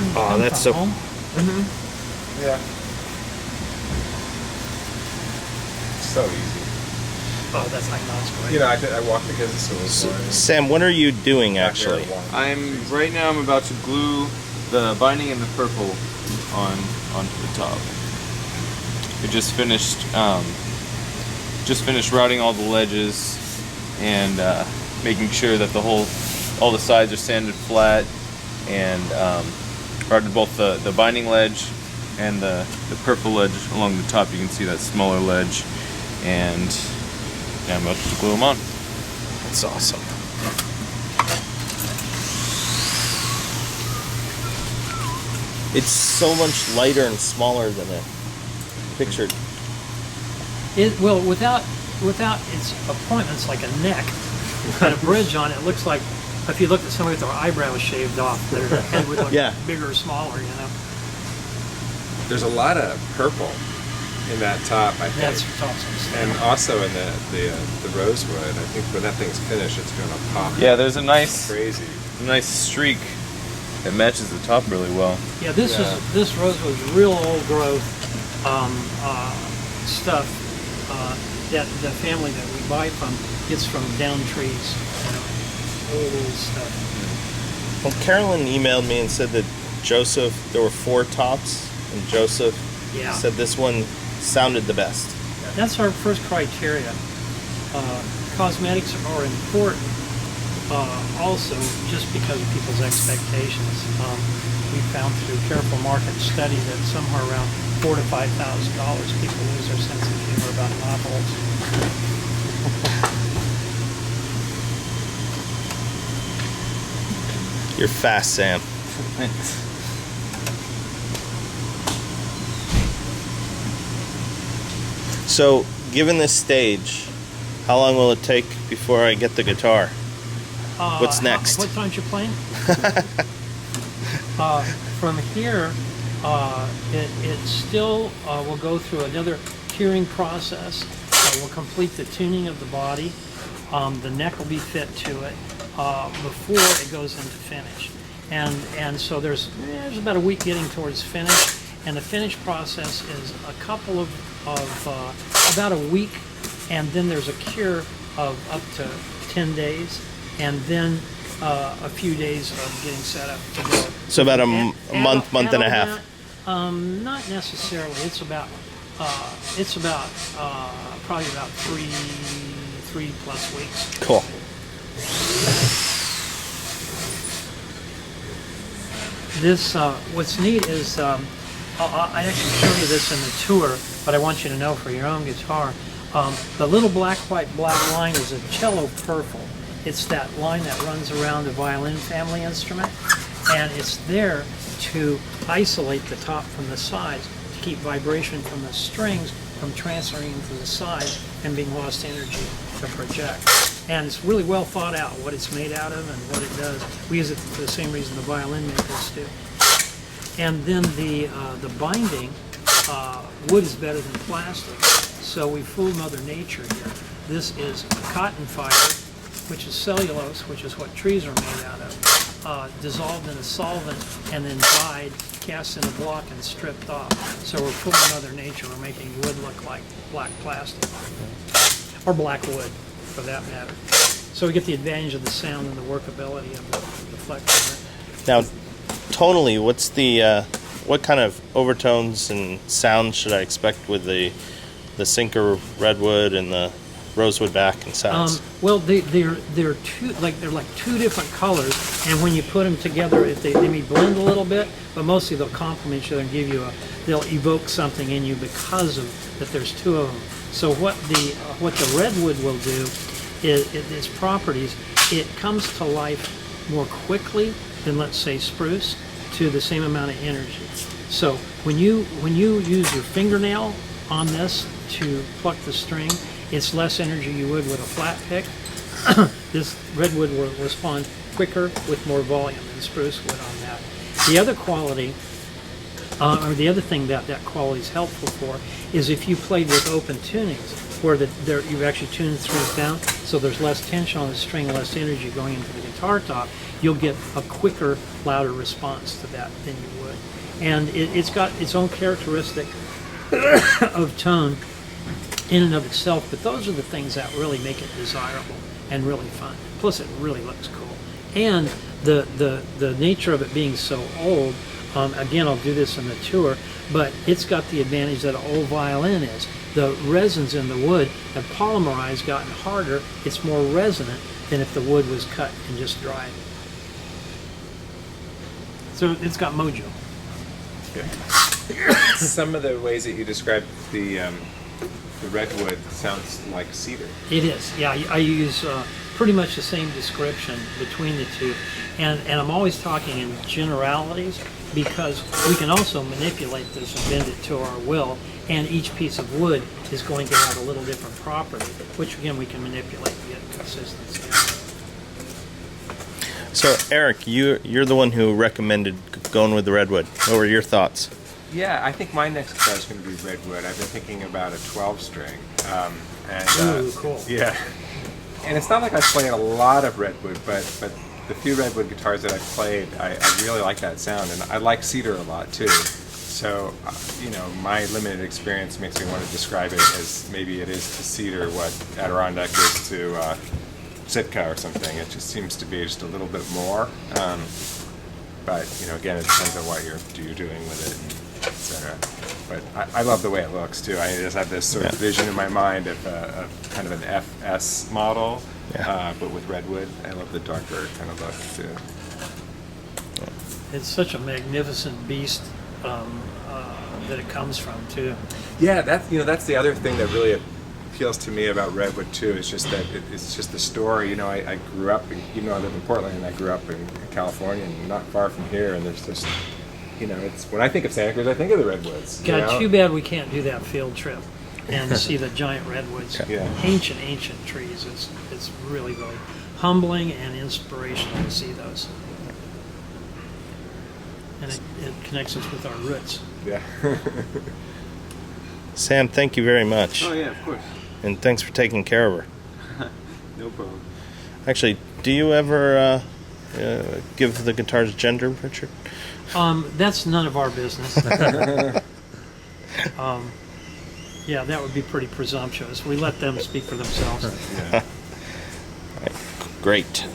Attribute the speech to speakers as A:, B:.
A: Where did you come
B: that's
A: from?
B: so.
A: Home?
C: Yeah. So easy.
A: Oh, that's like not great.
C: You know, I walked against the silver line.
B: Sam, what are you doing actually?
D: Right now I'm about to glue the binding and the purple onto the top. We just finished routing all the ledges and making sure that all the sides are sanded flat, and routed both the binding ledge and the purple ledge along the top. You can see that smaller ledge, and yeah, I'm about to glue them on.
B: That's awesome. It's so much lighter and smaller than I pictured.
A: Well, without its appointments, like a neck and a bridge on it, it looks like if you looked at somebody with their eyebrows shaved off, their head would look bigger or smaller, you know.
C: There's a lot of purple in that top, I think.
A: That's awesome.
C: And also in the rosewood. I think when that thing's finished, it's going to pop.
D: Yeah, there's a nice streak that matches the top really well.
A: Yeah, this rosewood's real old growth stuff that the family that we buy from gets from down trees. You know, old stuff.
B: Well, Carolyn emailed me and said that Joseph, there were 4 tops, and Joseph said this one sounded the best.
A: That's our first criteria. Cosmetics are important also just because of people's expectations. We found through careful market study that somewhere around $4,000 to $5,000 people lose their sense of humor about knotholes.
B: You're fast, Sam.
D: Thanks.
B: So, given this stage, how long will it take before I get the guitar? What's next?
A: What time's you playing? From here, it still will go through another curing process. We'll complete the tuning of the body. The neck will be fit to it before it goes into finish. And so there's about a week getting towards finish. And the finish process is a couple of about a week, and then there's a cure of up to 10 days, and then a few days of getting set up to go.
B: So about a month and a half.
A: Not necessarily. It's about probably about three plus weeks.
B: Cool.
A: This what's neat is I actually show you this in the tour, but I want you to know for your own guitar, the little black line is a cello purple. It's that line that runs around the violin family instrument, and it's there to isolate the top from the sides, to keep vibration from the strings from transferring to the sides and being lost energy to project. And it's really well thought out what it's made out of and what it does. We use it for the same reason the violin makers do. And then the binding, wood is better than plastic, so we fooled Mother Nature here. This is cotton fiber, which is cellulose, which is what trees are made out of, dissolved in a solvent and then dyed, cast in a block and stripped off. So we're fooling Mother Nature. We're making wood look like black plastic, or black wood, for that matter. So we get the advantage of the sound and the workability of the flex.
B: Now, tonally, what's the what kind of overtones and sounds should I expect with the sinker redwood and the rosewood back and sides?
A: Well, they're like two different colors, and when you put them together, they may blend a little bit, but mostly they'll complement each other and give you they'll evoke something in you because of that. There's two of them. So what the redwood will do is its properties. It comes to life more quickly than, let's say, spruce, to the same amount of energy. So when you use your fingernail on this to pluck the string, it's less energy you would with a flat pick. This redwood will respond quicker with more volume than spruce would on that. The other quality or the other thing that quality is helpful for is if you played with open tunings, where you've actually tuned threes down, so there's less tension on the string, less energy going into the guitar top, you'll get a quicker, louder response to that than you would. And it's got its own characteristic of tone in and of itself, but those are the things that really make it desirable and really fun. Plus, it really looks cool. And the nature of it being so old, again, I'll do this in the tour, but it's got the advantage that an old violin is. The resins in the wood have polymerized, gotten harder. It's more resonant than if the wood was cut and just dried. So it's got mojo.
C: Some of the ways that you described the redwood sounds like cedar.
A: It is, yeah. I use pretty much the same description between the two, and I'm always talking in generalities because we can also manipulate this and bend it to our will, and each piece of wood is going to have a little different property, which again we can manipulate to get consistency out of it.
B: So Eric, you're the one who recommended going with the redwood. What were your thoughts?
C: Yeah, I think my next guitar is going to be redwood. I've been thinking about a 12-string.
A: Ooh, cool.
C: Yeah. And it's not like I play a lot of redwood, but the few redwood guitars that I've played, I really like that sound, and I like cedar a lot too. So, my limited experience makes me want to describe it as maybe it is to cedar what Adirondack is to Sitka or something. It just seems to be just a little bit more. But again, it depends on what you're doing with it, etc. But I love the way it looks too. I just have this sort of vision in my mind of kind of an FS model, but with redwood. I love the darker kind of look too.
A: It's such a magnificent beast that it comes from too.
C: Yeah, that's the other thing that really appeals to me about redwood too. Is just that it's just the story. I grew up, even though I live in Portland, and I grew up in California, and not far from here. And there's just, it's when I think of Santa Cruz, I think of the redwoods.
A: God, too bad we can't do that field trip and see the giant redwoods.
C: Yeah.
A: Ancient trees. It's really, really humbling and inspirational to see those. And it connects us with our roots.
C: Yeah.
B: Sam, thank you very much.
D: Oh yeah, of course.
B: And thanks for taking care of her.
D: No problem.
B: Actually, do you ever give the guitar's gender, Richard?
A: That's none of our business. Yeah, that would be pretty presumptuous. We let them speak for themselves.
C: Yeah.
B: Great.